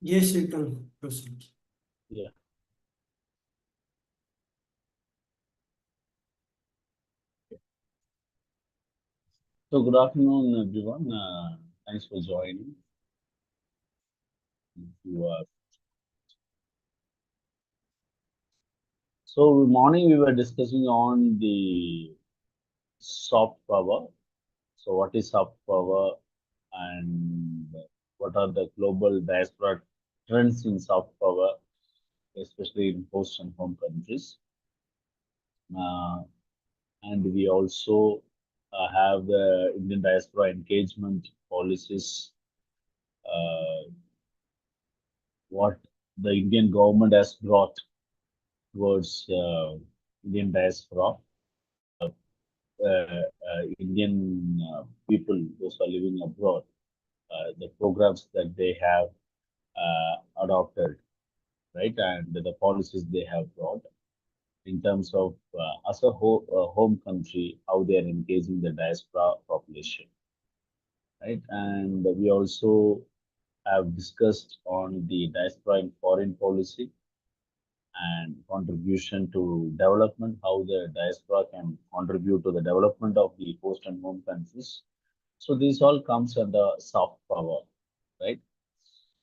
Yes, you can proceed. Yeah. So good afternoon, everyone. Thanks for joining. You are. So morning we were discussing on the soft power. So what is soft power and what are the global diaspora trends in soft power, especially in host and home countries. Uh, and we also have the Indian diaspora engagement policies, uh, what the Indian government has brought towards Indian diaspora, Indian people, those who are living abroad, the programs that they have adopted, right, and the policies they have brought in terms of as a home country, how they are engaging the diaspora population, right, and we also have discussed on the diaspora in foreign policy and contribution to development, how the diaspora can contribute to the development of the host and home countries. So this all comes under soft power, right?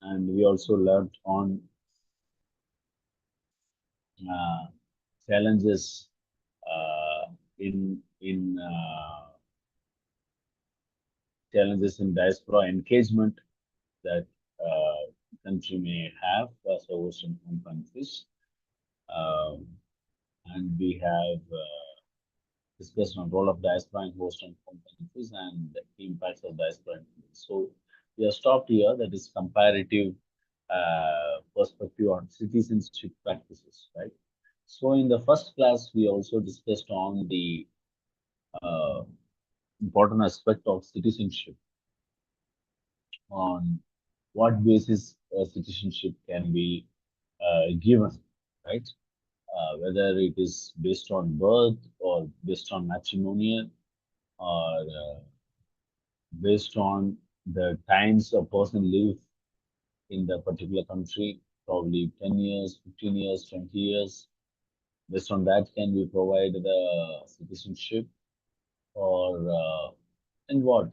And we also learned on uh, challenges in challenges in diaspora engagement that country may have as a host and home countries. Um, and we have discussed on role of diaspora in host and home countries and the impacts of diaspora. So we have stopped here. That is comparative perspective on citizenship practices, right? So in the first class, we also discussed on the uh, important aspect of citizenship, on what basis citizenship can be given, right? Whether it is based on birth or based on matrimonial or based on the times a person live in the particular country, probably 10 years, 15 years, 20 years. Based on that, can we provide the citizenship or and what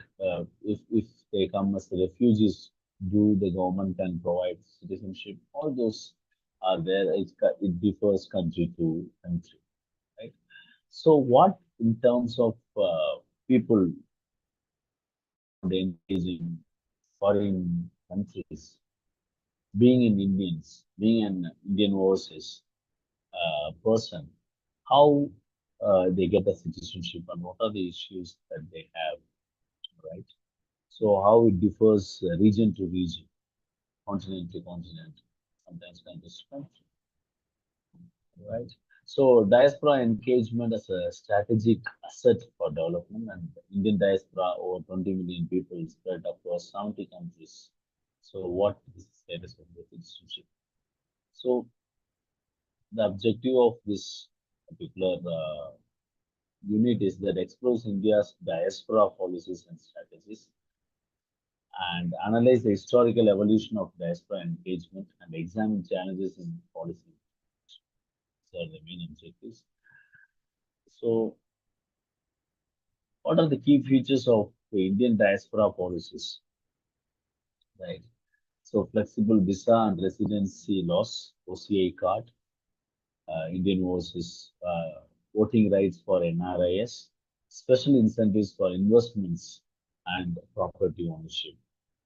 if they come as refugees? Do the government can provide citizenship? All those are there. It differs country to country, right? So, what in terms of people engaging foreign countries, being an Indians, being an Indian overseas person, how they get a citizenship and what are the issues that they have, right? So how it differs region to region, continent to continent, sometimes country to country, right? So diaspora engagement as a strategic asset for development, and Indian diaspora over 20 million people spread across 70 countries. So what is the status of the citizenship? So the objective of this particular unit is that explores India's diaspora policies and strategies and analyze the historical evolution of diaspora engagement and examine challenges in policy. These are the main objectives. So, what are the key features of the Indian diaspora policies? Right. So, flexible visa and residency laws, OCI card, Indian versus voting rights for NRIS, special incentives for investments and property ownership.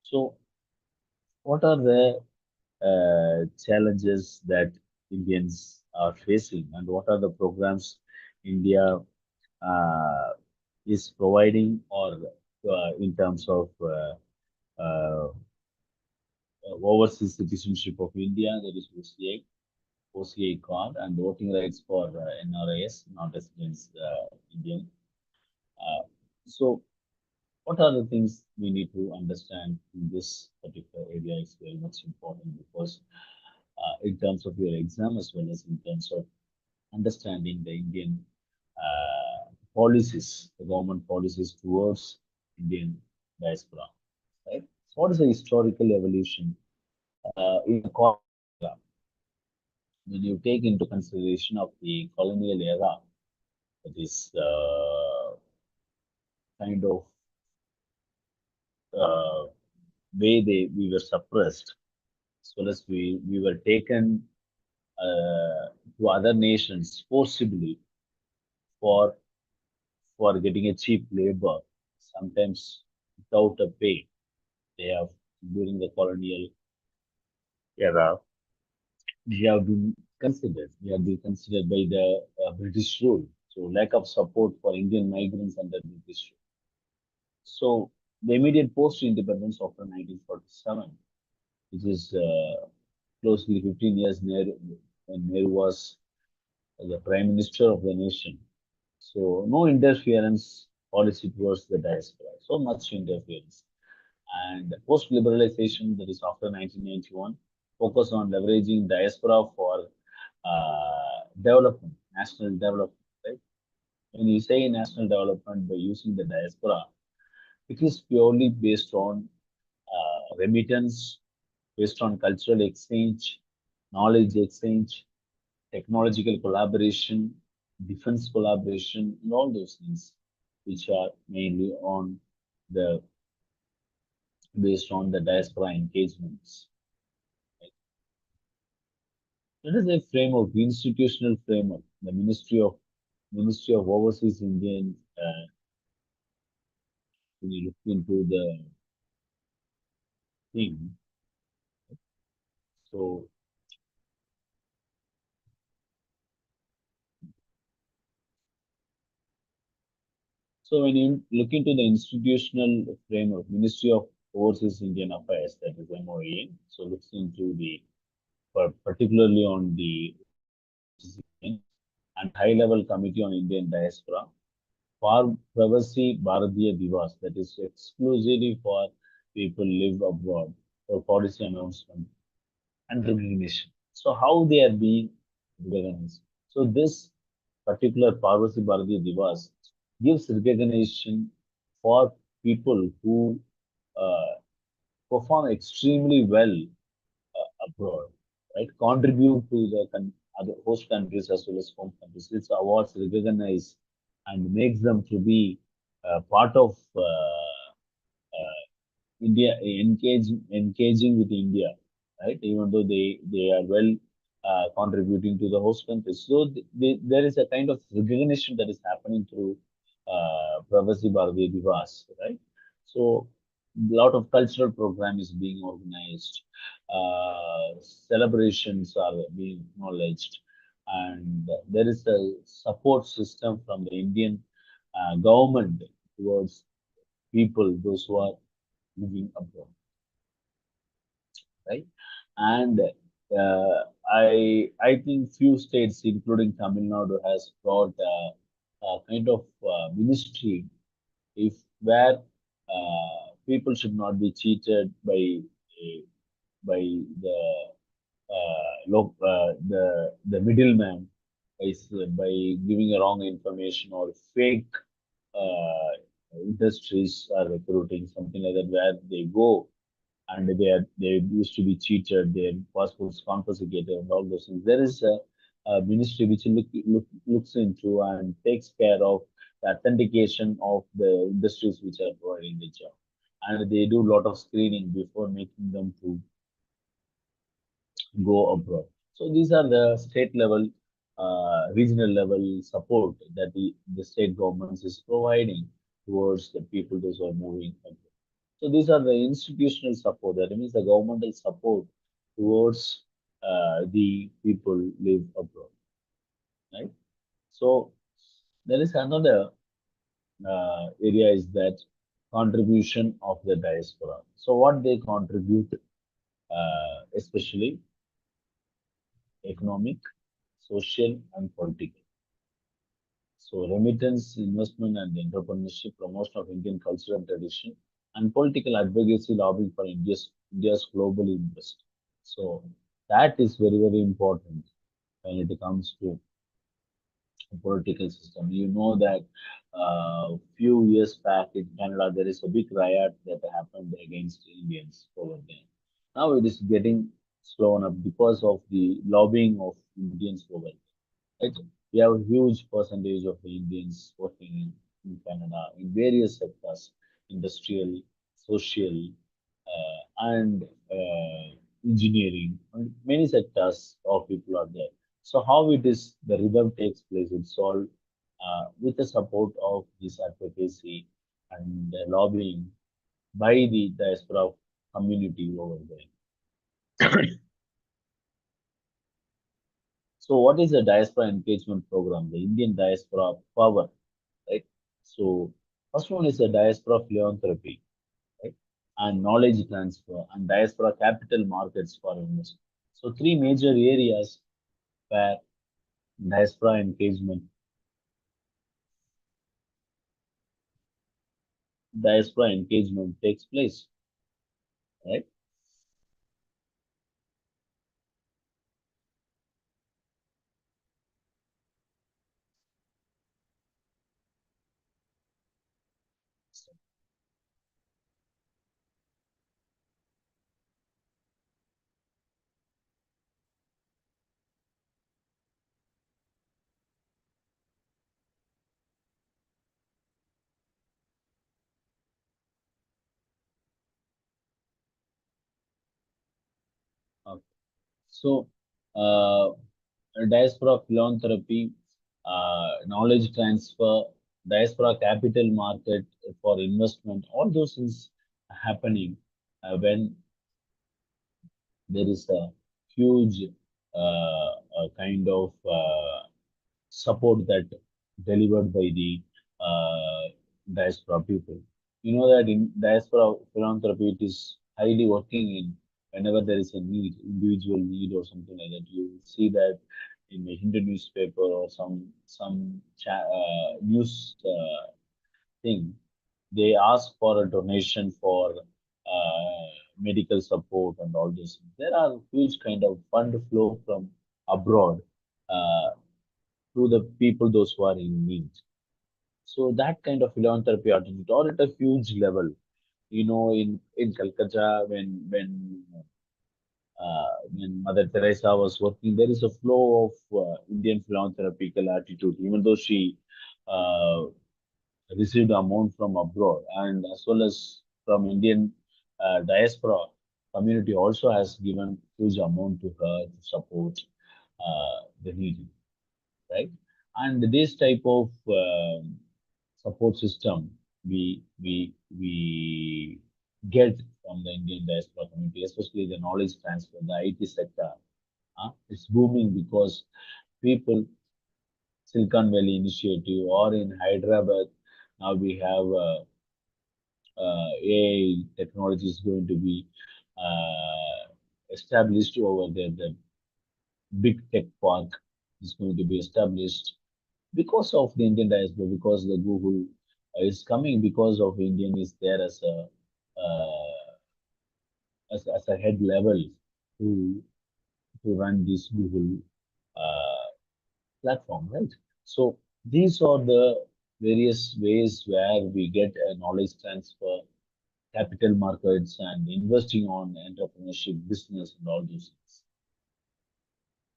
So, what are the challenges that Indians are facing, and what are the programs India uh, is providing, or in terms of uh, overseas citizenship of India, that is OCI card, and voting rights for NRIS, non-residents Indian. Uh, so, what are the things we need to understand in this particular area is very much important because in terms of your exam as well as in terms of understanding the Indian policies, the government policies towards Indian diaspora, right? So what is the historical evolution? In the colonial era, when you take into consideration of the colonial era, that is kind of uh, way we were suppressed, as well as we were taken to other nations forcibly for getting a cheap labor, sometimes without a pay. They have during the colonial era, we have been considered. We have been considered by the British rule. So lack of support for Indian migrants under British rule. So the immediate post-independence after 1947, which is closely 15 years near when Nehru was the prime minister of the nation. So no interference policy towards the diaspora. So much interference. And post-liberalization, that is after 1991, focus on leveraging diaspora for development, national development. Right? When you say national development by using the diaspora, it is purely based on remittance, based on cultural exchange, knowledge exchange, technological collaboration, defense collaboration, and all those things, which are mainly on the based on the diaspora engagements. It is a framework, institutional framework. The Ministry of Overseas Indian, when you look into the thing, so when you look into the institutional framework, Ministry of Overseas Indian Affairs, that is MOAN, so looks into the particularly on the and High Level Committee on Indian Diaspora for Pravasi Bharatiya Divas, that is exclusively for people live abroad for policy announcement and recognition. So how they are being recognized. So this particular Parvati Bharatiya Divas gives recognition for people who uh, perform extremely well abroad, right? Contribute to the other host countries as well as home countries. These awards recognize and makes them to be part of India engaging with India, right? Even though they are well contributing to the host countries, so there is a kind of recognition that is happening through Pravasi Bharatiya Divas, right? So a lot of cultural program is being organized, celebrations are being acknowledged, and there is a support system from the Indian government towards people, those who are living abroad, right? And I think few states, including Tamil Nadu, has brought a kind of ministry if where people should not be cheated uh, by the the middleman by giving a wrong information or fake uh, industries are recruiting something like that where they go and they used to be cheated, their passports confiscated, and all those things. There is a ministry which looks into and takes care of the authentication of the industries which are providing the job, and they do a lot of screening before making them to go abroad. So these are the state level, regional level support that the state governments is providing towards the people those who are moving abroad. So these are the institutional support. That means the governmental support towards the people live abroad, right? So there is another area is that contribution of the diaspora. So what they contribute, especially economic, social, and political. So remittance, investment, and entrepreneurship, promotion of Indian culture and tradition, and political advocacy, lobbying for India's global interest. So that is very very important when it comes to the political system. You know that few years back in Canada there is a big riot that happened against Indians over there. Now it is getting slown up because of the lobbying of Indians over there. Right? We have a huge percentage of the Indians working in Canada in various sectors, industrial, social, and engineering. And many sectors of people are there. So how it is the rhythm takes place, it's all with the support of this advocacy and lobbying by the diaspora community over there. So, what is the diaspora engagement program? The Indian diaspora power, right? So, first one is the diaspora philanthropy, right? And knowledge transfer and diaspora capital markets for investment. So, three major areas where diaspora engagement takes place, right? Okay. So, uh, diaspora philanthropy, knowledge transfer, diaspora capital market for investment, all those is happening when there is a huge kind of support that delivered by the uh, diaspora people. You know that in diaspora philanthropy, it is highly working in whenever there is a need, individual need or something like that. You will see that in the Hindu newspaper or some news thing, they ask for a donation for medical support and all this. There are huge kind of fund flow from abroad uh, to the people those who are in need. So that kind of philanthropy attitude, or at a huge level, you know, in Calcutta, when Mother Teresa was working, there is a flow of Indian philanthropical attitude, even though she uh, received amount from abroad and as well as from Indian diaspora community also has given huge amount to her to support the needy, right? And this type of support system we get from the Indian diaspora community, especially the knowledge transfer, the IT sector. It's booming because people, Silicon Valley Initiative, or in Hyderabad, now we have AI technology is going to be established over there. The big tech park is going to be established because of the Indian diaspora, because the Google is coming, because of Indian is there as a as a head level to run this Google uh, platform, right? So these are the various ways where we get a knowledge transfer, capital markets, and investing on entrepreneurship, business, and all those things,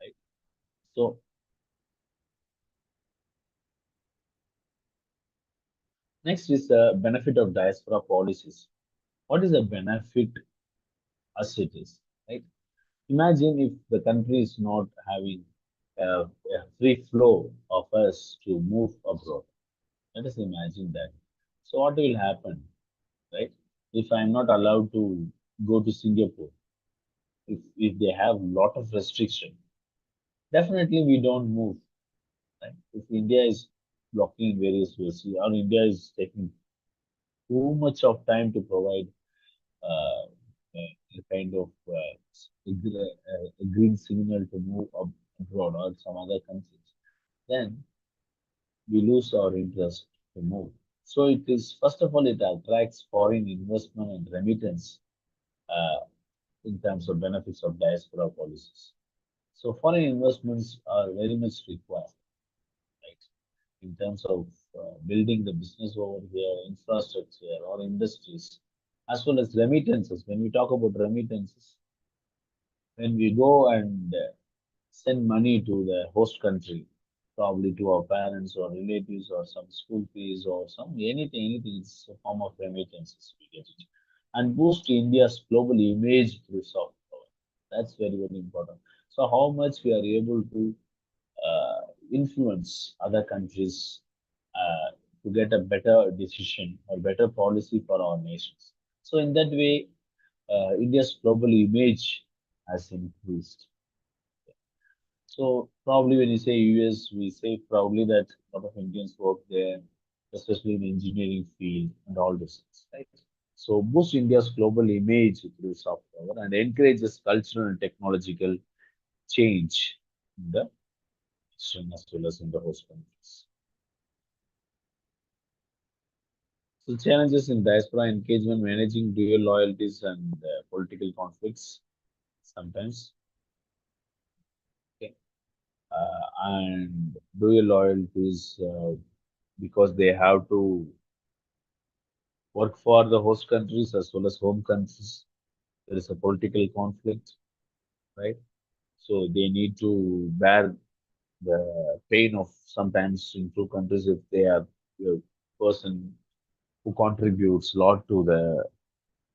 right? So next is the benefit of diaspora policies. What is the benefit as it is, right? Imagine if the country is not having a free flow of us to move abroad. Let us imagine that. So what will happen, right? If I'm not allowed to go to Singapore, if they have lot of restriction, definitely we don't move. Right? If India is blocking in various ways, or India is taking too much of time to provide uh, a kind of a green signal to move abroad or some other countries, then we lose our interest to move. So it is first of all it attracts foreign investment and remittance uh, in terms of benefits of diaspora policies. So foreign investments are very much required, right? In terms of building the business over here, infrastructure or industries, as well as remittances. When we talk about remittances, when we go and send money to the host country, probably to our parents or relatives or some school fees or some anything, it's a form of remittances we get it. And boost India's global image through soft power. That's very, very important. So how much we are able to uh, influence other countries to get a better decision or better policy for our nations. So in that way, India's global image has increased. So probably when you say US, we say probably that a lot of Indians work there, especially in engineering field and all this, right? So boost India's global image through soft power and encourages cultural and technological change in the Western as well as in the host countries. So challenges in diaspora engagement, managing dual loyalties and political conflicts sometimes. Okay. And dual loyalties because they have to work for the host countries as well as home countries. There is a political conflict, right? So they need to bear the pain of sometimes in two countries if they are a person who contributes a lot to the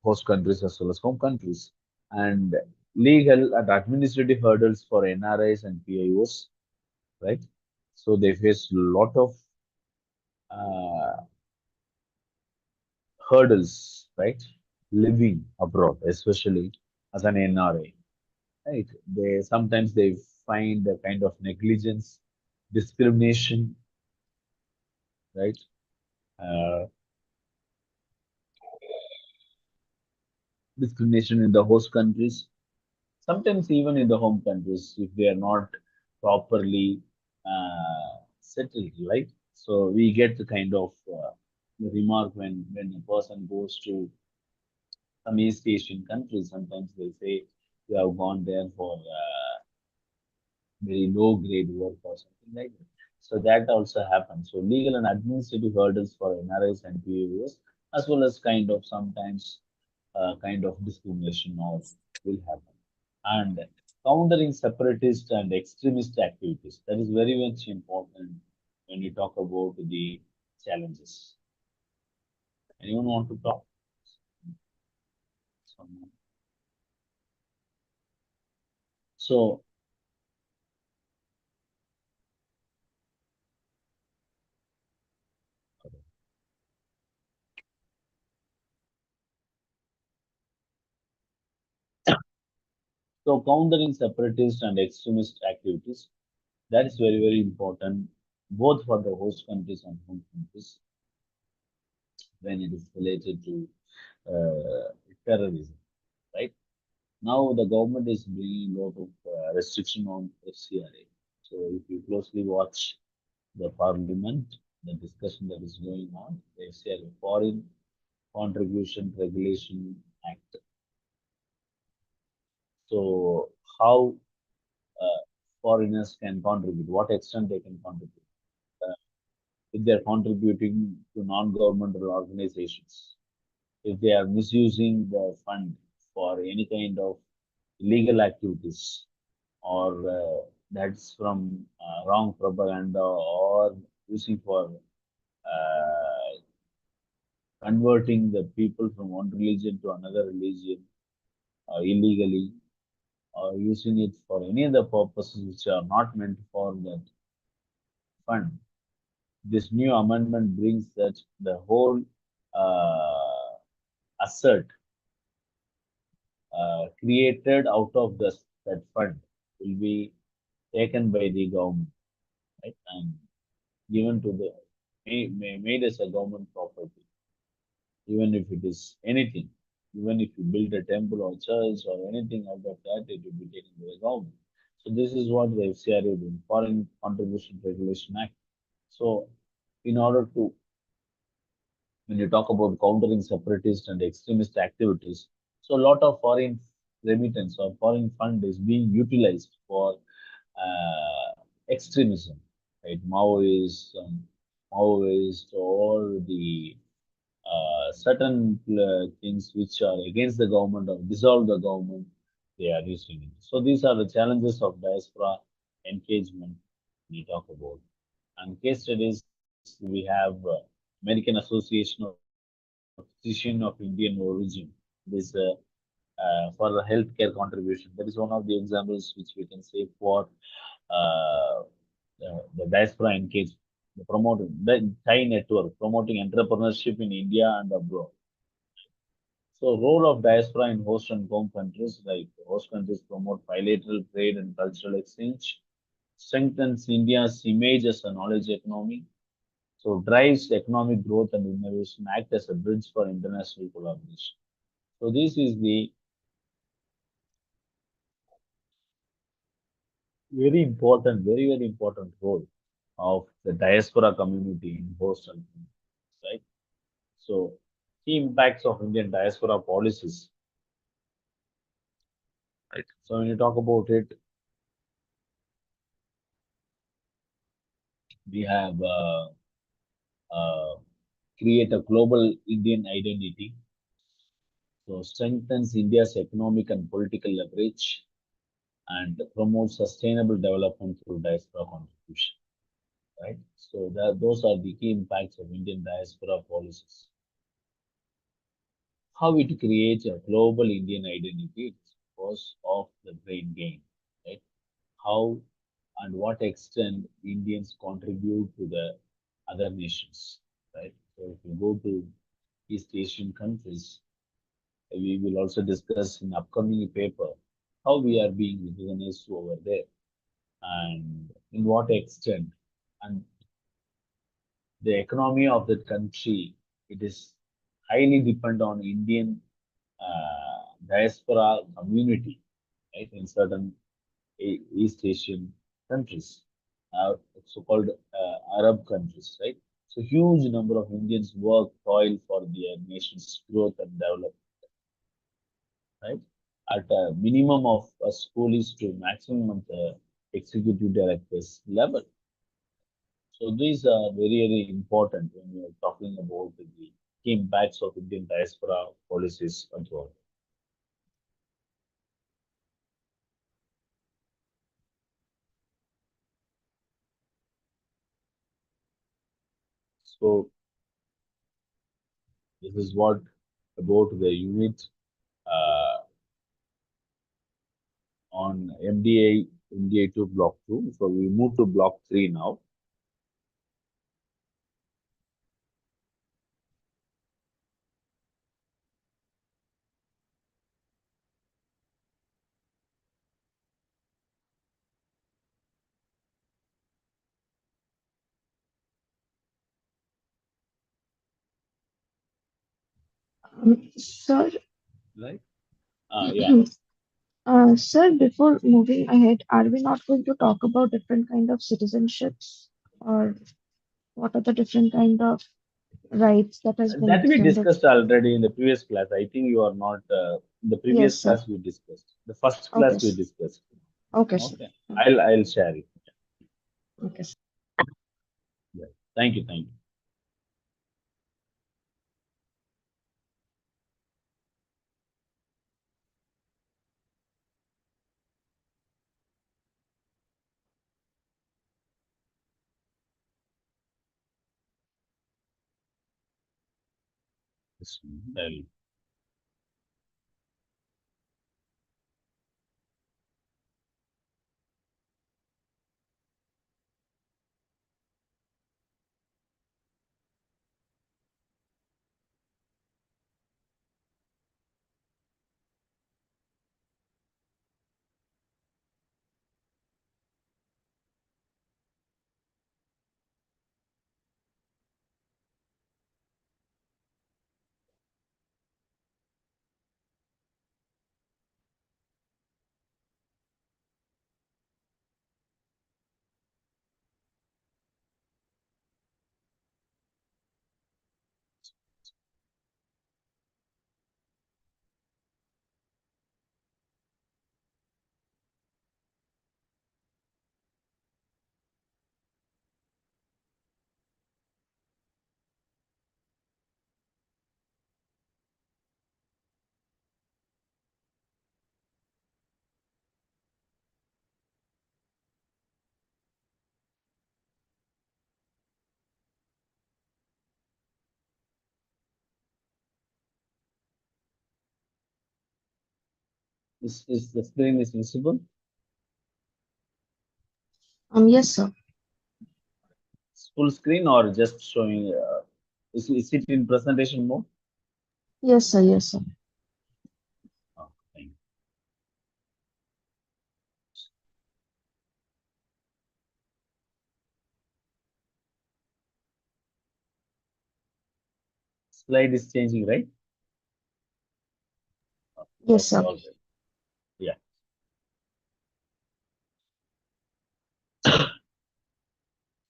host countries as well as home countries. And legal and administrative hurdles for NRIs and PIOs, right? So they face a lot of uh, hurdles, right? Living abroad, especially as an NRA, right? They sometimes they find a kind of negligence, discrimination, right? Uh, Discrimination in the host countries, sometimes even in the home countries if they are not properly settled, right? So we get the kind of remark when a person goes to some East Asian countries. Sometimes they say you have gone there for very low grade work or something like that. So that also happens. So legal and administrative hurdles for NRIs and PAOs, as well as kind of sometimes kind of discrimination also will happen. And countering separatist and extremist activities. That is very much important when you talk about the challenges. Anyone want to talk? Someone? So, so countering separatist and extremist activities, that is very, very important, both for the host countries and home countries when it is related to terrorism, right? Now the government is bringing a lot of restriction on FCRA. So if you closely watch the parliament, the discussion that is going on, the FCRA, Foreign Contribution Regulation Act. So how uh, foreigners can contribute, what extent they can contribute. Uh, if they are contributing to non-governmental organizations, if they are misusing the fund for any kind of illegal activities, or that's from wrong propaganda or using for converting the people from one religion to another religion illegally, or using it for any other purposes which are not meant for that fund. This new amendment brings that the whole uh, asset created out of that fund will be taken by the government, right, and given to the made as a government property, even if it is anything, even if you build a temple or church or anything out of that, it will be taken by the government. So this is what the FCRA doing, Foreign Contribution Regulation Act. So in order to, when you talk about countering separatist and extremist activities, so a lot of foreign remittance or foreign fund is being utilized for extremism, right? Maoist, all the certain things which are against the government or dissolve the government. they are using it. So these are the challenges of diaspora engagement we talk about. And case studies, we have American Association of Physicians of Indian Origin. This for the healthcare contribution. That is one of the examples which we can say for uh, the diaspora engagement. The promoting the Thai network promoting entrepreneurship in India and abroad. So, role of diaspora in host and home countries, like host countries promote bilateral trade and cultural exchange, strengthens India's image as a knowledge economy, so drives economic growth and innovation, act as a bridge for international collaboration. So, this is the very important role of the diaspora community in host and home, right? So, key impacts of Indian diaspora policies, right? So, when you talk about it, we have uh, create a global Indian identity, so strengthens India's economic and political leverage, and promotes sustainable development through diaspora contribution. Right. So those are the key impacts of Indian diaspora policies. How it creates a global Indian identity is because of the brain gain. Right. How and what extent Indians contribute to the other nations. Right. So if you go to East Asian countries, we will also discuss in upcoming paper how we are being recognized over there and in what extent. And the economy of that country, it is highly depend on Indian diaspora community, right, in certain East Asian countries, so-called Arab countries, right? So huge number of Indians work, toil for their nation's growth and development, right? At a minimum of a schoolies to maximum of the executive directors level. So these are very important when we are talking about the key impacts of Indian diaspora policies abroad. So this is what about the unit uh, on MDA to block 2. So we move to block 3 now. Sir, Right? Yeah. sir, before moving ahead, are we not going to talk about different kind of citizenships, or what are the different kind of rights that has been That we extended? discussed already in the previous class. I think you are not in the Yes, previous sir. class we discussed. The first Okay, class we sir. discussed. Okay, sir. Okay. I'll share it. Okay, sir. Yeah. Thank you. Thank you. Yes, Is the screen is visible? Yes, sir. Full screen or just showing? Is it in presentation mode? Yes, sir. Yes, sir. Oh, thank you. Slide is changing, right? Yes, Okay, sir. all right. Yeah.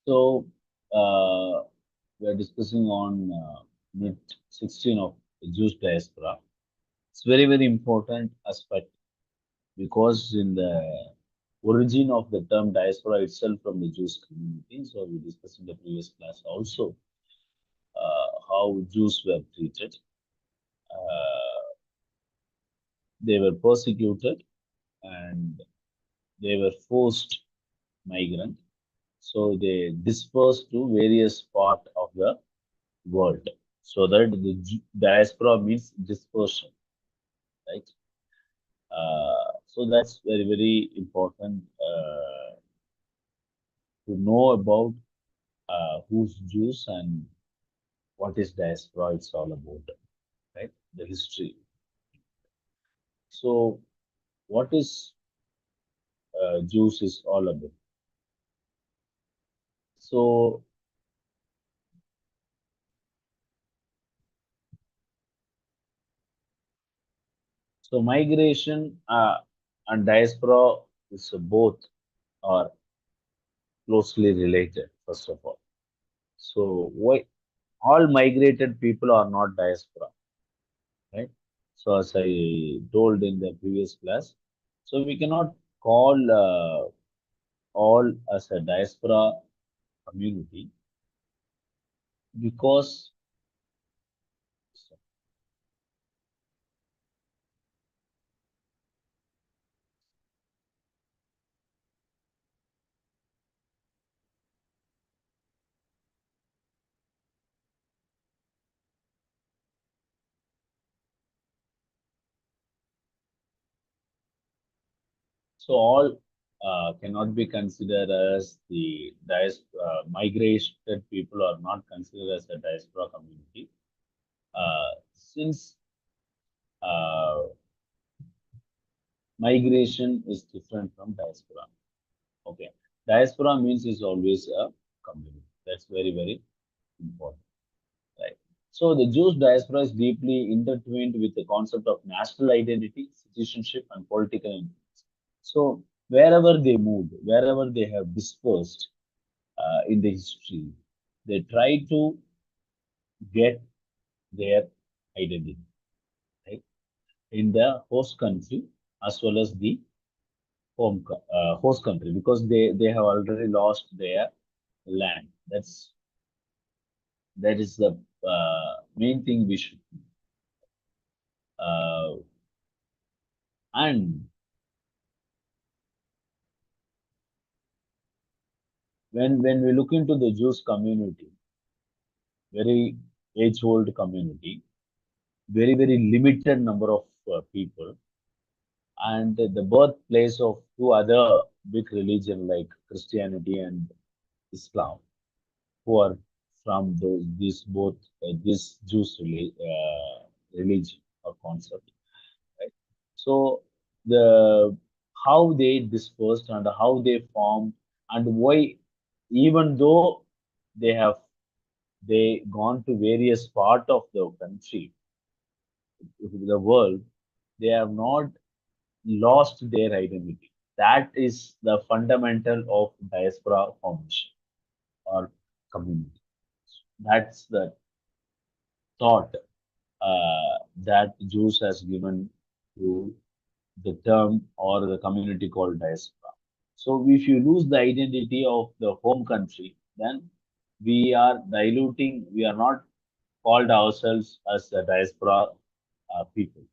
So we are discussing on mid 16 of the Jewish diaspora. It's very, very important aspect because in the origin of the term diaspora itself from the Jewish community, so we discussed in the previous class also how Jews were treated. Uh, they were persecuted and they were forced migrant. So they dispersed to various part of the world. So that the diaspora means dispersion, right? So that's very, very important to know about who's Jews and what is diaspora. It's all about, right? The history. So what is Jews is all about. So migration and diaspora is both are closely related. First of all, so why all migrated people are not diaspora, right? So as I told in the previous class, so we cannot call all as a diaspora community because so all cannot be considered as the migrated people are not considered as a diaspora community since uh, migration is different from diaspora. Okay, diaspora means is always a community. That's very, very important. Right. So the Jewish diaspora is deeply intertwined with the concept of national identity, citizenship, and political influence. So wherever they moved, wherever they have dispersed in the history, they try to get their identity, right, in the host country as well as the host country because they have already lost their land. That is the main thing we should. Uh, and when we look into the Jews community, very age-old community, very, very limited number of people, and the birthplace of two other big religion like Christianity and Islam, who are from those these both this religion or concept, right? So the how they dispersed and how they formed and why, even though they have they gone to various part of the country, the world, they have not lost their identity. That is the fundamental of diaspora formation or community. That's the thought that Jews has given to the term or the community called diaspora. So if you lose the identity of the home country, then we are diluting, we are not called ourselves as a diaspora people.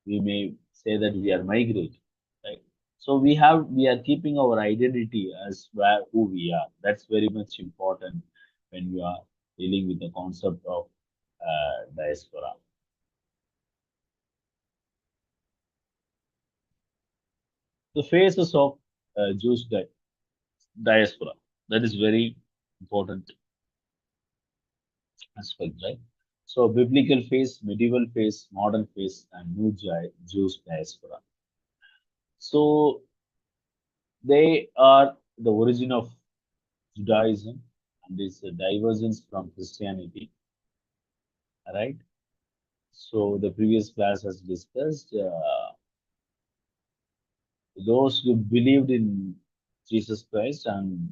We may say that we are migrating, right? So we are keeping our identity as who we are. That's very much important when we are dealing with the concept of diaspora. The phases of Jewish diaspora. That is very important aspect, right? So biblical phase, medieval phase, modern phase, and new Jewish diaspora. So they are the origin of Judaism and its divergence from Christianity, right? So the previous class has discussed those who believed in Jesus Christ and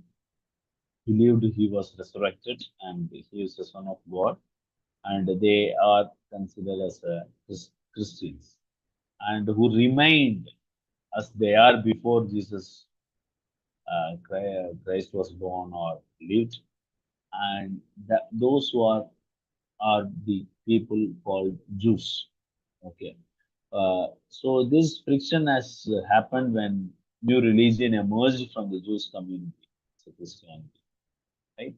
believed he was resurrected and he is the Son of God, and they are considered as Christians, and who remained as they are before Jesus Christ was born or lived, and those who are the people called Jews. Okay, so this friction has happened when new religion emerged from the Jewish community, so Christianity, right?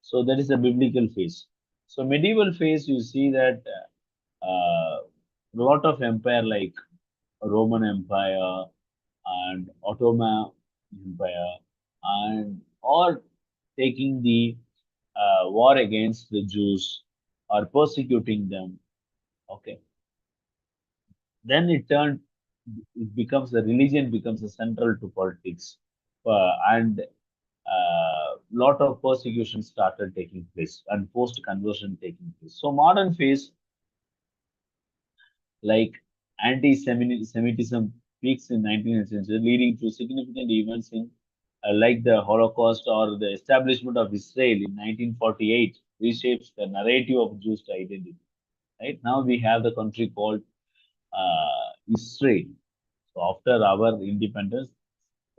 So that is the biblical phase. So medieval phase, you see that a lot of empire like Roman Empire and Ottoman Empire, and or taking the war against the Jews or persecuting them. Okay, then it becomes the religion becomes a central to politics, and lot of persecution started taking place and post conversion taking place. So modern phase like anti-Semitism peaks in 19th century, leading to significant events in like the Holocaust or the establishment of Israel in 1948 reshapes the narrative of Jewish identity. Right now, we have the country called Israel. So after our independence,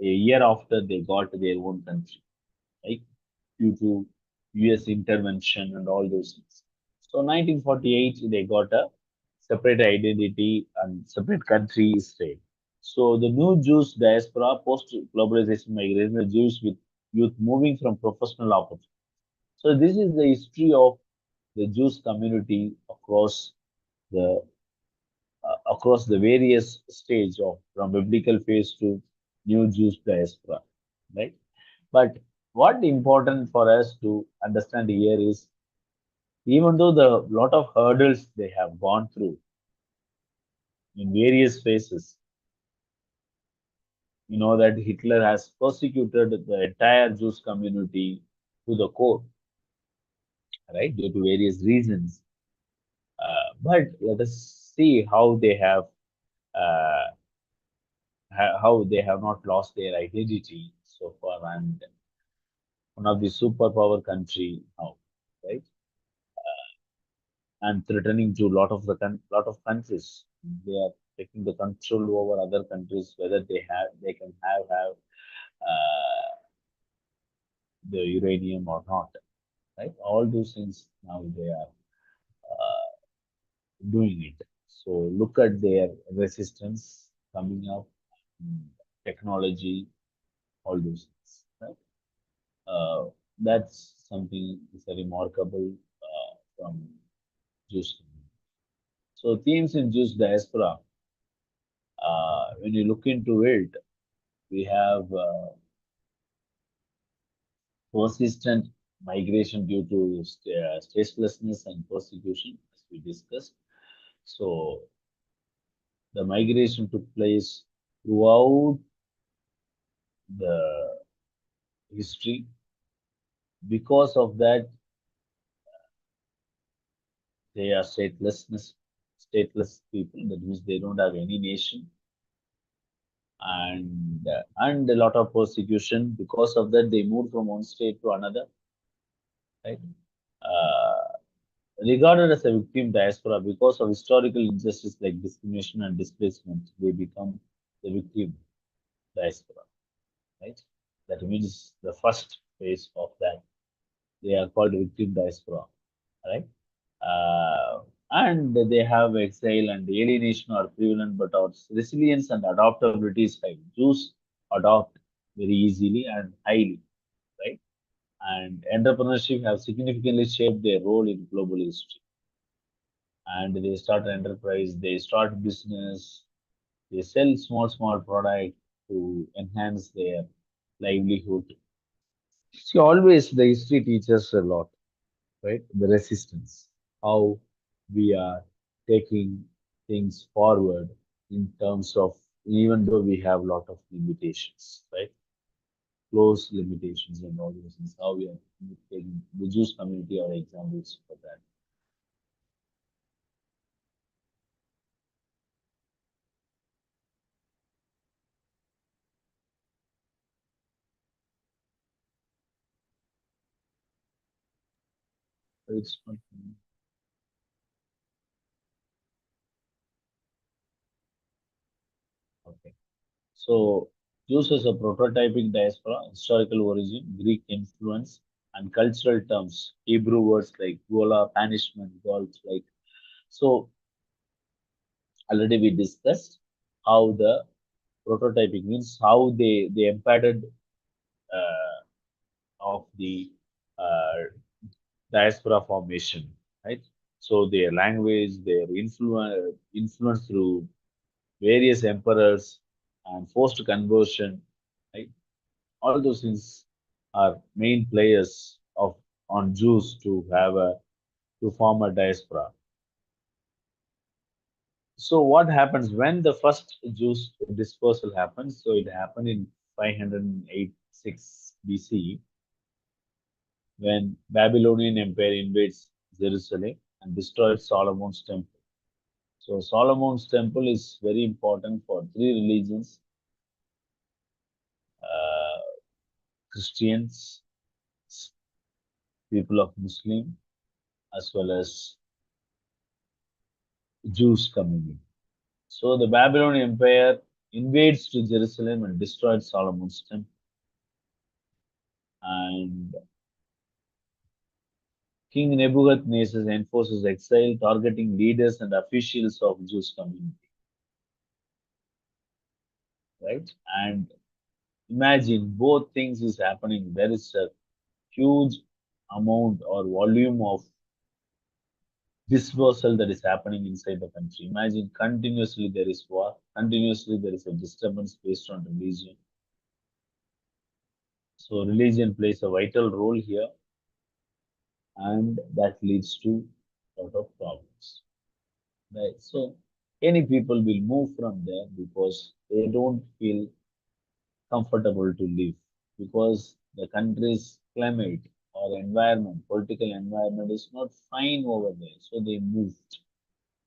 a year after they got their own country, right? Due to US intervention and all those things. So 1948, they got a separate identity and separate country, Israel. So the new Jews diaspora, post-globalization migration, the Jews with youth moving from professional opportunities. So this is the history of the Jews community the across the various stage of from biblical phase to new Jews diaspora, right? But what important for us to understand here is even though the lot of hurdles they have gone through in various phases, you know that Hitler has persecuted the entire Jewish community to the core, right, due to various reasons. But let us see uh, how they have not lost their identity so far, and one of the superpower country now, right? And threatening to lot of countries. They are taking the control over other countries, whether they can have the uranium or not, right? All those things now they are doing it. So look at their resistance coming up, mm, technology, all those things, right? Uh, that's something is a remarkable from Jewish community. So themes in Jewish diaspora, when you look into it, we have persistent migration due to statelessness and persecution, as we discussed. So the migration took place throughout the history. Because of that, they are stateless people. That means they don't have any nation, and a lot of persecution. Because of that, they moved from one state to another. Right. Uh, Regarded as a victim diaspora because of historical injustice like discrimination and displacement, they become the victim diaspora, right? That means the first phase of that. They are called victim diaspora, right? And they have exile and alienation are prevalent, but our resilience and adaptability is high. Jews adopt very easily and highly, right? And entrepreneurship have significantly shaped their role in global history, and they start enterprise, they start business, they sell small product, to enhance their livelihood. See, always the history teaches a lot, right? The resistance, how we are taking things forward in terms of, even though we have a lot of limitations, right? Close limitations and all those things, how we are taking the Jews community are examples for that. It's okay. So, Jews as a prototypic diaspora, historical origin, Greek influence, and cultural terms, Hebrew words like gola, punishment, golf, like so. Already we discussed how the prototyping means how they imparted uh, of the uh, diaspora formation, right? So their language, their influence through various emperors and forced conversion, right? All those things are main players of on Jews to have a to form a diaspora. So what happens when the first Jews dispersal happens? So it happened in 586 BC when Babylonian Empire invades Jerusalem and destroyed Solomon's temple. So Solomon's temple is very important for three religions: uh, Christians, people of Muslim, as well as Jews community. So the Babylonian Empire invades to Jerusalem and destroyed Solomon's temple. And King Nebuchadnezzar enforces exile, targeting leaders and officials of Jewish community. Right? And imagine both things is happening. There is a huge amount or volume of dispersal that is happening inside the country. Imagine continuously there is war, continuously there is a disturbance based on religion. So religion plays a vital role here, and that leads to a lot of problems. Right. So any people will move from there because they don't feel comfortable to live because the country's climate or environment, political environment is not fine over there. So they moved,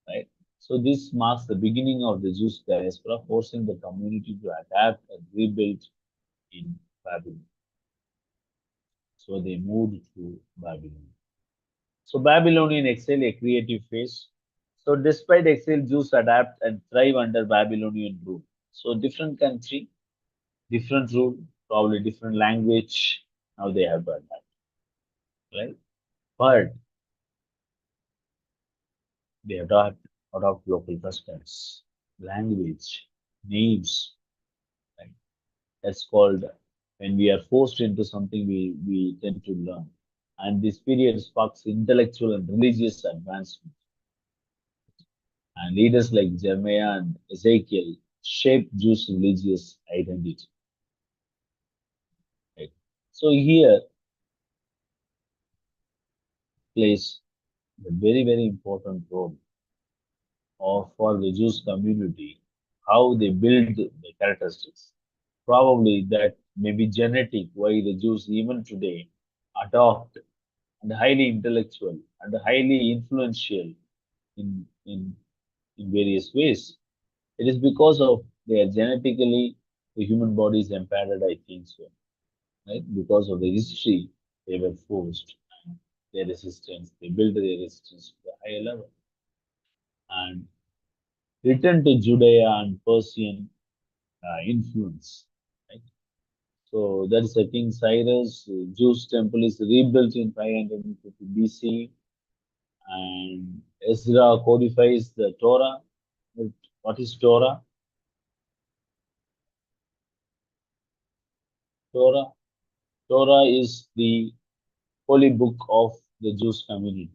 right? So this marks the beginning of the Jewish diaspora, forcing the community to adapt and rebuild in Babylon. So they moved to Babylon. So Babylonian exile, a creative phase. So despite exile, Jews adapt and thrive under Babylonian rule. So different country, different rule, probably different language. Now they have to adapt, right? But they adopt local customs, language, names. Right? That's called when we are forced into something we tend to learn. And this period sparks intellectual and religious advancement. And leaders like Jeremiah and Ezekiel shaped Jews' religious identity. Right? So here plays a very, very important role of for the Jews community, how they build the characteristics. Probably that may be genetic, why the Jews even today adopt and highly intellectual and highly influential in various ways. It is because of their genetically the human body is empowered, I think so. Right? Because of the history, they were forced and their resistance, they built their resistance to a higher level. And return to Judea and Persian influence. Right? So that is a King Cyrus. Jews temple is rebuilt in 550 BC, and Ezra codifies the Torah. What is Torah? Torah. Torah is the holy book of the Jewish community,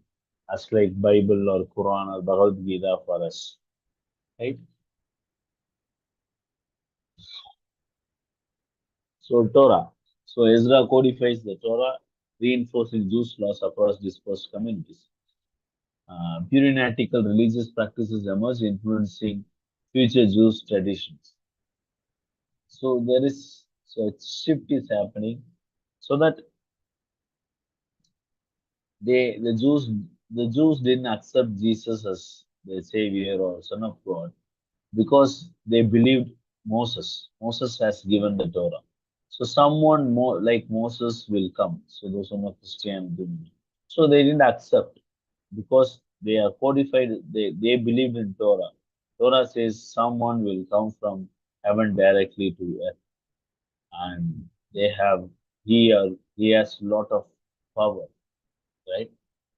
as like Bible or Quran or Bhagavad Gita for us, right? So Torah. So Ezra codifies the Torah, reinforcing Jews' laws across dispersed communities. Puritanical religious practices emerged, influencing future Jews' traditions. So there is so a shift is happening, so that the Jews didn't accept Jesus as the Savior or Son of God because they believed Moses. Moses has given the Torah. So someone more like Moses will come. So those who are Christian didn't. So they didn't accept because they are codified. They believed in Torah. Torah says someone will come from heaven directly to earth, and they have he has lot of power, right?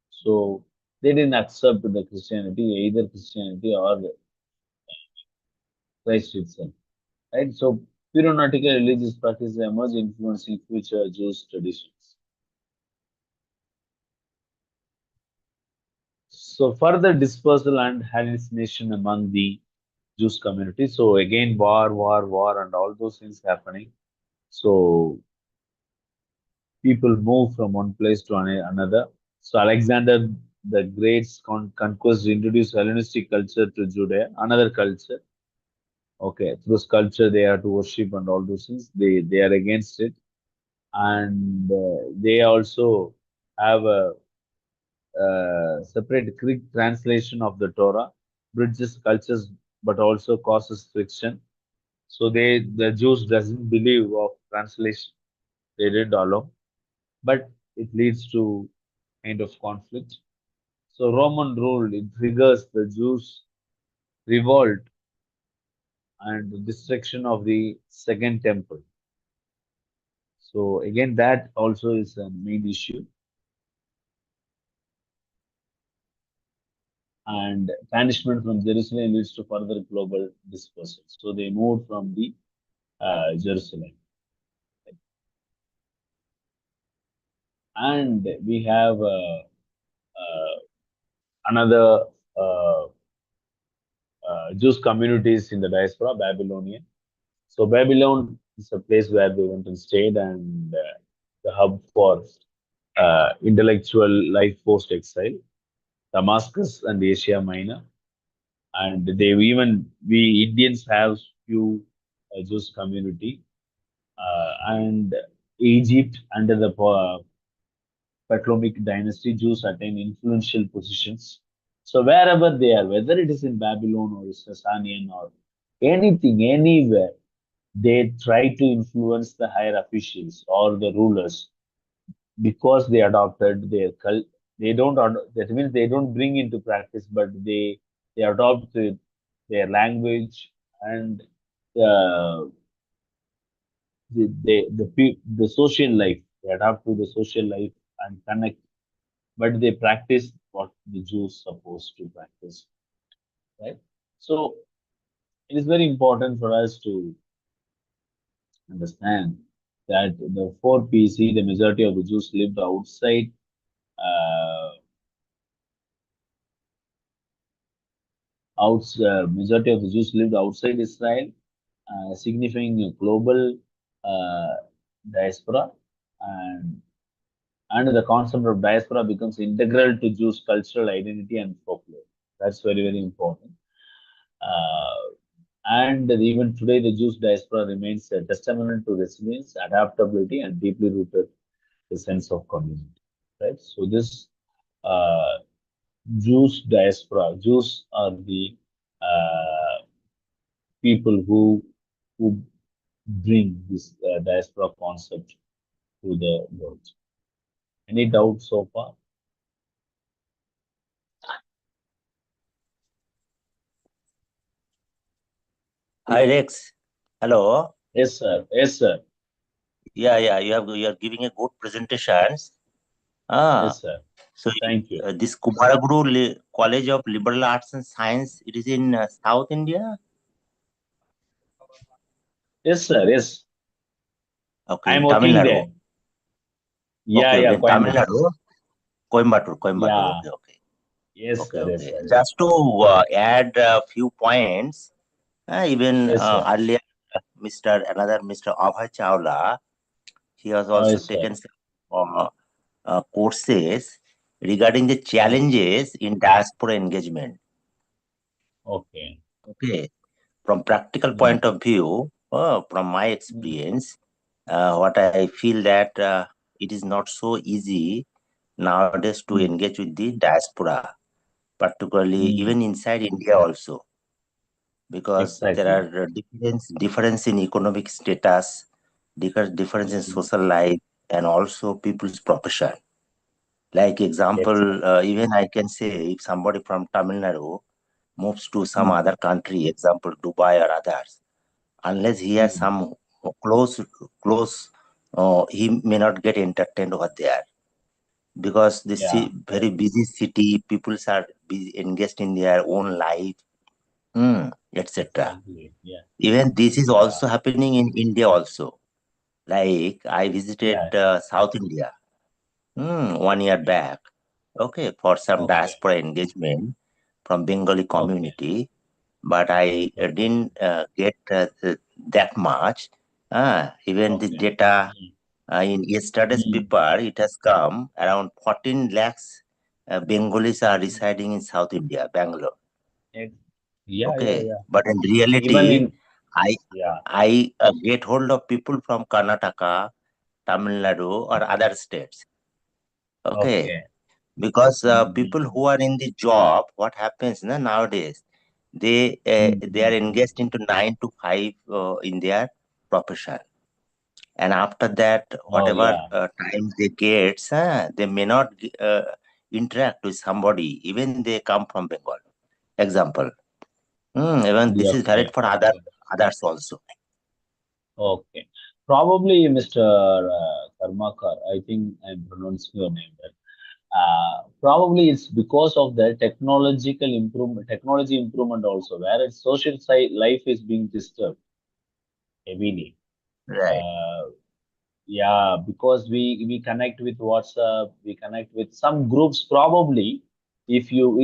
So they didn't accept the Christianity, either Christianity or Christ itself. Right? So Puritanical religious practices emerge, influencing future Jewish traditions. So further dispersal and hallucination among the Jewish community. So again, war, and all those things happening. So people move from one place to another. So Alexander the Great's conquest introduced Hellenistic culture to Judea, another culture. Okay, through culture they have to worship and all those things. They are against it, and they also have a, separate Greek translation of the Torah, bridges cultures but also causes friction. So the Jews doesn't believe of translation. They didn't allow, but it leads to kind of conflict. So Roman rule it triggers the Jews revolt and the destruction of the second temple. So again, that also is a main issue. And banishment from Jerusalem leads to further global dispersal. So they moved from the Jerusalem. And we have another Jewish communities in the diaspora, Babylonian. So Babylon is a place where they went and stayed, and the hub for intellectual life post exile. Damascus and Asia Minor, and we Indians have few Jewish community, and Egypt under the Ptolemaic dynasty, Jews attain influential positions. So wherever they are, whether it is in Babylon or Sasanian or anything, anywhere, they try to influence the higher officials or the rulers because they adopted their cult. They don't. That means they don't bring into practice, but they adopt their language and uh, the social life. They adapt to the social life and connect, but they practice what the Jews supposed to practice, right? So it is very important for us to understand that the 4 PC, the majority of the Jews lived outside uh, majority of the Jews lived outside Israel, signifying a global uh, diaspora, and the concept of diaspora becomes integral to Jews' cultural identity and folklore. That's very important. Uh, and even today, the Jews diaspora remains a testament to resilience, adaptability, and deeply rooted the sense of community. Right. So this uh, Jews diaspora, Jews are the people who bring this diaspora concept to the world. Any doubts so far? Hi Rex. Hello. Yes, sir. Yes, sir. Yeah. You are giving a good presentations. Ah. Yes, sir. So Thank you. this Kumaraguru College of Liberal Arts and Science. It is in South India. Yes, sir. Yes. Okay, I'm in Tamil working Nadu. there. Yeah, Okay, yeah, in Tamil Coimbatore. Nadu. Coimbatore. Yeah. Yes, sir. Yes, Okay. sir. Yes. Just to add a few points. Even Yes, sir. earlier Mr. Abhay Chawla, he has Oh, also yes, sir. taken some courses regarding the Okay. challenges in diaspora engagement. Okay. Okay, from practical Mm, point of view, from my mm, experience, what I feel that it is not so easy nowadays to mm, engage with the diaspora, particularly mm. even inside India also, because there Exactly. are difference in economic status, difference in Mm, social life, and also people's profession. Like example, exactly. even I can say if somebody from Tamil Nadu moves to some Mm, other country, example Dubai or others, unless he has mm. some close, he may not get entertained over there because this Yeah, very busy city, people are busy, engaged in their own life, etc. exactly. Yeah, Even this is yeah, also happening in India also. Like I visited yeah. South India 1 year Okay, back, okay, for some okay, diaspora engagement from Bengali okay, community, but I okay, didn't get that much. Even the okay. data Mm, in yesterday's mm. paper, it has come around 14 lakhs Bengalis are Mm. residing in South India, Bangalore. Ex- Yeah, yeah, Okay, yeah. but in Even reality, in, I yeah. I get hold of people from Karnataka, Tamil Nadu, or other states. Okay, Okay. because people Mm, who are in the job, what happens nowadays? They are mm. engaged into 9 to 5 in their profession, and after that, Oh, whatever yeah. time they get, they may not interact with somebody, even they come from Bengal. Example, even this is valid Okay, for okay, others also. okay. Probably Mr. Karmakar, I think I'm pronouncing your name right. Probably it's because of the technology improvement also, where its social side life is being disturbed heavily. Right, Uh, yeah, because we connect with WhatsApp, we connect with some groups. Probably, if you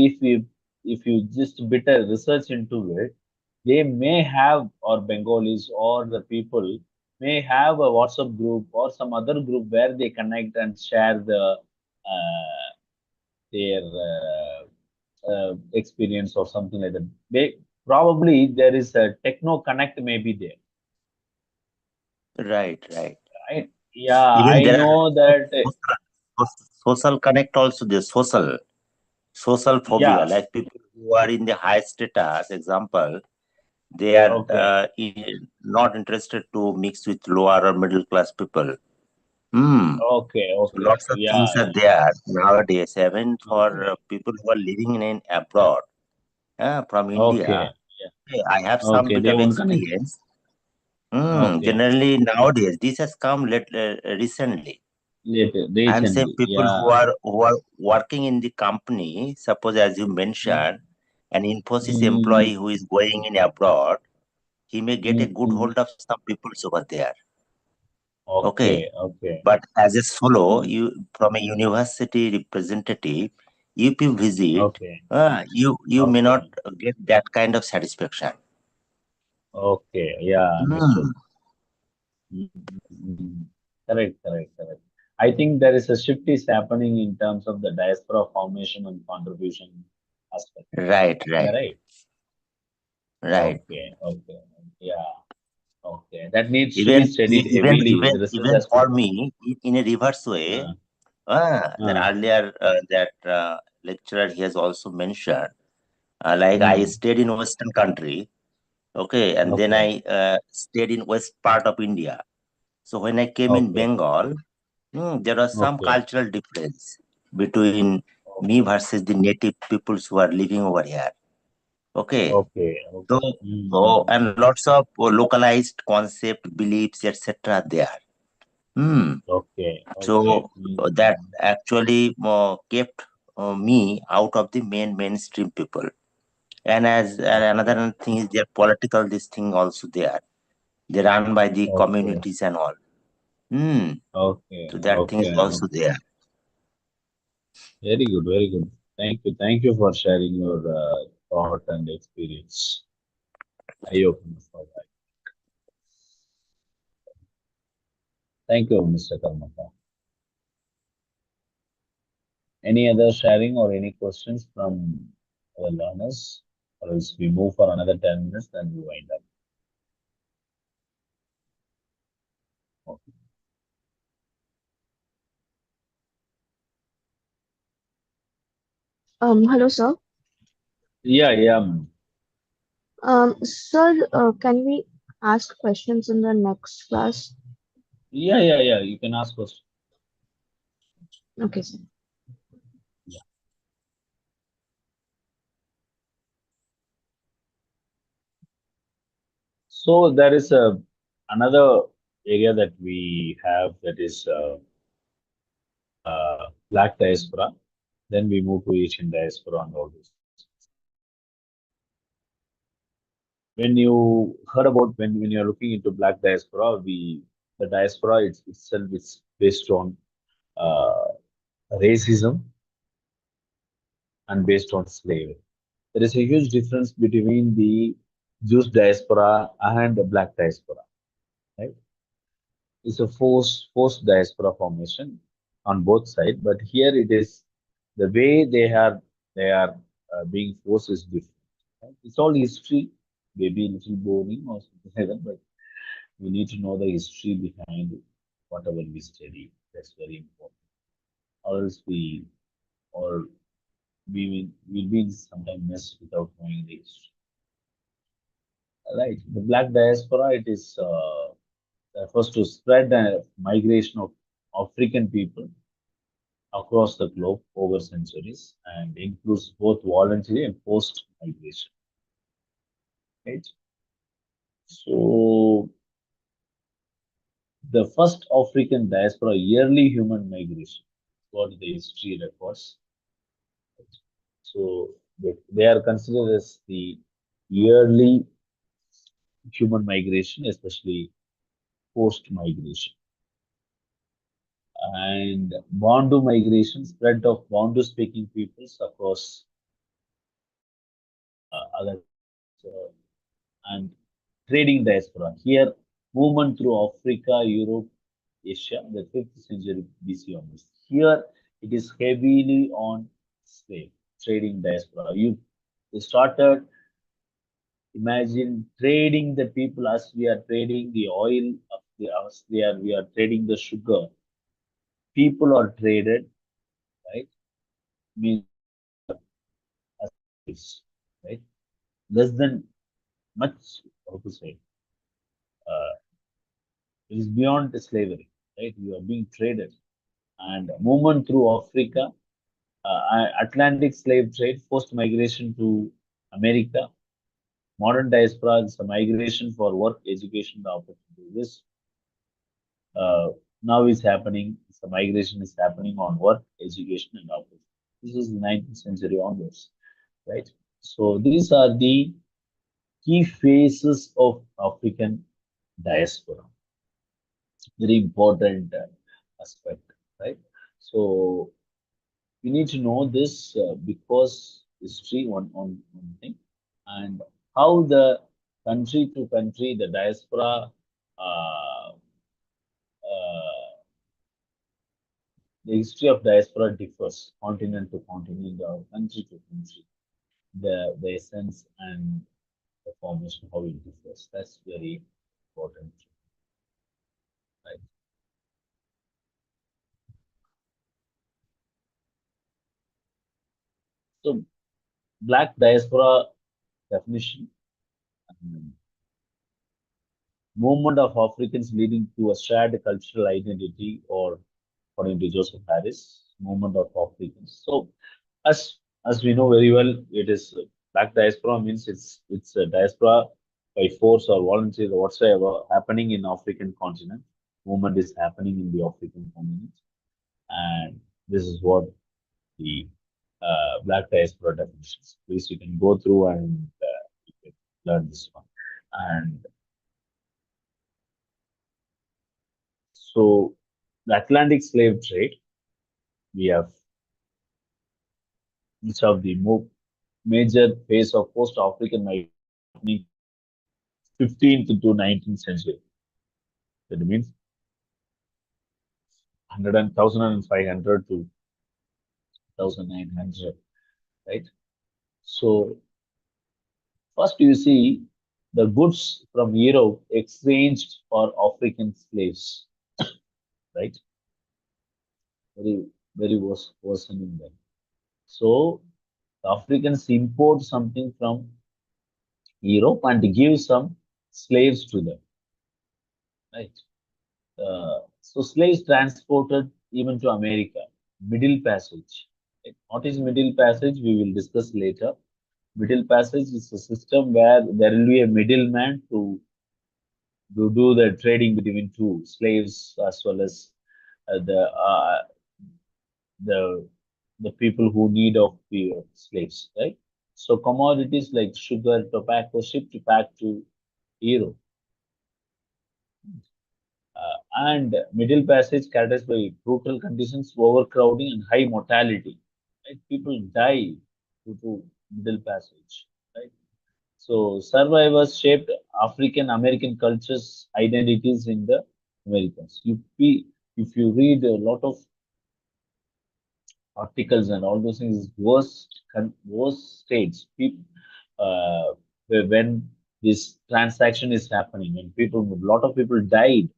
just bit a research into it, they may have, or Bengalis or the people may have a WhatsApp group or some other group where they connect and share their experience or something like that. Probably there is a techno connect maybe there, right. right? Yeah, Even I there are know lots that. of social connect also. The social phobia, Yeah, like people who are in the high status. Example, they are okay, not interested to mix with lower or middle class people. Hmm. okay, So okay. lots of things Yeah, are yeah. there nowadays, even for Oh, people who are living in abroad, from India. okay. Yeah. Hey, I have some Okay, bit they of won't connect. experience. Okay. Generally nowadays, this has come recently. Later, I'm saying recently. people Yeah. who are working in the company. Suppose, as you Mm, mentioned, an Infosys employee mm, who is going in abroad, he may get a mm, good mm. hold of some people over there. Okay, Okay, okay. but as a solo, Mm, you from a university representative, if you visit, okay, you may not okay, get that kind of satisfaction. okay. Yeah, understood. Hmm. Mm, correct, correct, correct. I think there is a shift is happening in terms of the diaspora formation and contribution aspect. Right, Am I right, right? right. Okay, okay. Yeah, okay. That needs to Even be studied even heavily. even The research even has to for be done. me, in a reverse way, Uh, that uh, earlier that lecturer he has also mentioned. Like I mm, stayed in Western country, okay, and then okay, I stayed in west part of India. So when I came in okay, Bengal, there was some okay, cultural difference between me okay, versus the native peoples who are living over here. Okay, okay, so okay. Mm, so mm, and lots of localized concept, beliefs, etc. there. Hmm. okay, okay. So that Mm, actually kept me out of the mainstream people. And as and okay, another thing is their political this thing also there. They run by the okay, communities and all. Hmm. okay, So that thing is okay, also okay. there. Very good, very good. Thank you. Thank you for sharing your thought and experience. Eye opener for that. Thank you, Mr. Karmaka. Any other sharing or any questions from our learners? Or else we move for another 10 minutes, then we wind up. Okay. Hello, sir. Yeah, yeah. Sir, can we ask questions in the next class? Yeah. You can ask questions. Okay, sir. Yeah. So there is another area that we have, that is Black diaspora. Then we move to Asian diaspora and all this. When you heard about, when you're looking into Black diaspora, the diaspora itself is based on uh, racism and based on slavery. There is a huge difference between the Jewish diaspora and the Black diaspora, right? It's a forced diaspora formation on both sides, but here it is the way they are being forced is different. Right? It's all history, maybe a little boring or something like that, but we need to know the history behind whatever we study. That's very important. Or else or we will be in sometime mess without knowing the history. Right. The Black diaspora, it is refers to spread the migration of African people across the globe over centuries and includes both voluntary and forced migration. Right. So the first African diaspora yearly human migration, what the history records. So they are considered as the yearly human migration, especially post migration. And Bantu migration, spread of Bantu speaking peoples across other and trading diaspora. Here, movement through Africa, Europe, Asia, the 5th century BC onwards. Here, it is heavily on slave trading diaspora. You started, imagine trading the people as we are trading the oil of the as we are trading the sugar. People are traded, right? Means as slaves, right? Less than much, how to say, uh, it is beyond slavery, right? You are being traded. And movement through Africa, Atlantic slave trade, forced migration to America, modern diaspora is a migration for work, education, and opportunity. This uh, now is happening. The migration is happening on work, education, and opportunity. This is 19th century onwards, right? So these are the key phases of African diaspora. Very important aspect, right? So we need to know this because history one thing, and how the country to country, the diaspora, uh, the history of diaspora differs continent to continent or country to country. The essence and the formation, how it differs. That's very important, right? So black diaspora definition. Movement of Africans leading to a shared cultural identity, or according to Joseph Harris, movement of Africans. So, as we know very well, it is black diaspora means it's a diaspora by force or voluntary or whatsoever happening in African continent. Movement is happening in the African continent, and this is what the black diaspora definitions. Please, you can go through and you can learn this one. And so the Atlantic slave trade, we have each of the major phase of post-African migration, 15th to 19th century. That means 1,500 to 1,900, right? So first you see the goods from Europe exchanged for African slaves, right? Very, very worsening them. So the Africans import something from Europe and give some slaves to them, right? So slaves transported even to America. Middle Passage. Right? What is Middle Passage? We will discuss later. Middle Passage is a system where there will be a middleman to do the trading between two slaves as well as uh, the uh, the the people who need of the slaves, right? So commodities like sugar, tobacco shipped back to Europe. And Middle Passage characterized by brutal conditions, overcrowding, and high mortality. Right? People die due to Middle Passage. Right? So survivors shaped African American cultures, identities in the Americas. If you read a lot of articles and all those things, worst states, people, when this transaction is happening, when people, a lot of people died,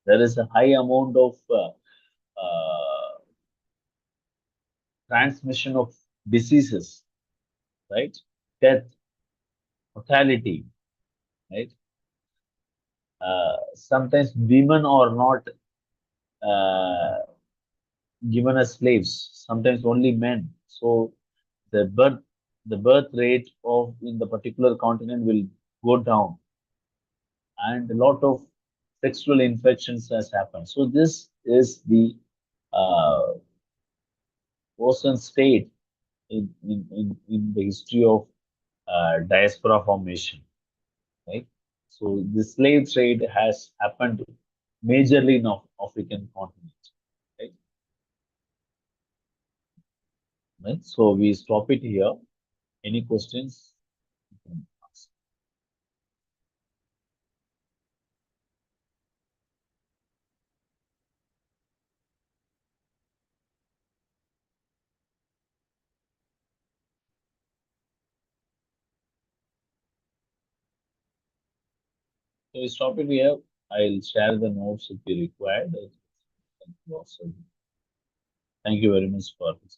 there is a high amount of transmission of diseases, right? Death, mortality, right? Sometimes women are not uh, given as slaves. Sometimes only men. So the birth the birth rate of in the particular continent will go down, and a lot of sexual infections has happened. So this is the uh, ocean state in the history of diaspora formation, right? So the slave trade has happened majorly in African continent, right? Right? So we stop it here. Any questions? You can ask. So we stop it here. I'll share the notes if you required. Also, thank you very much for this.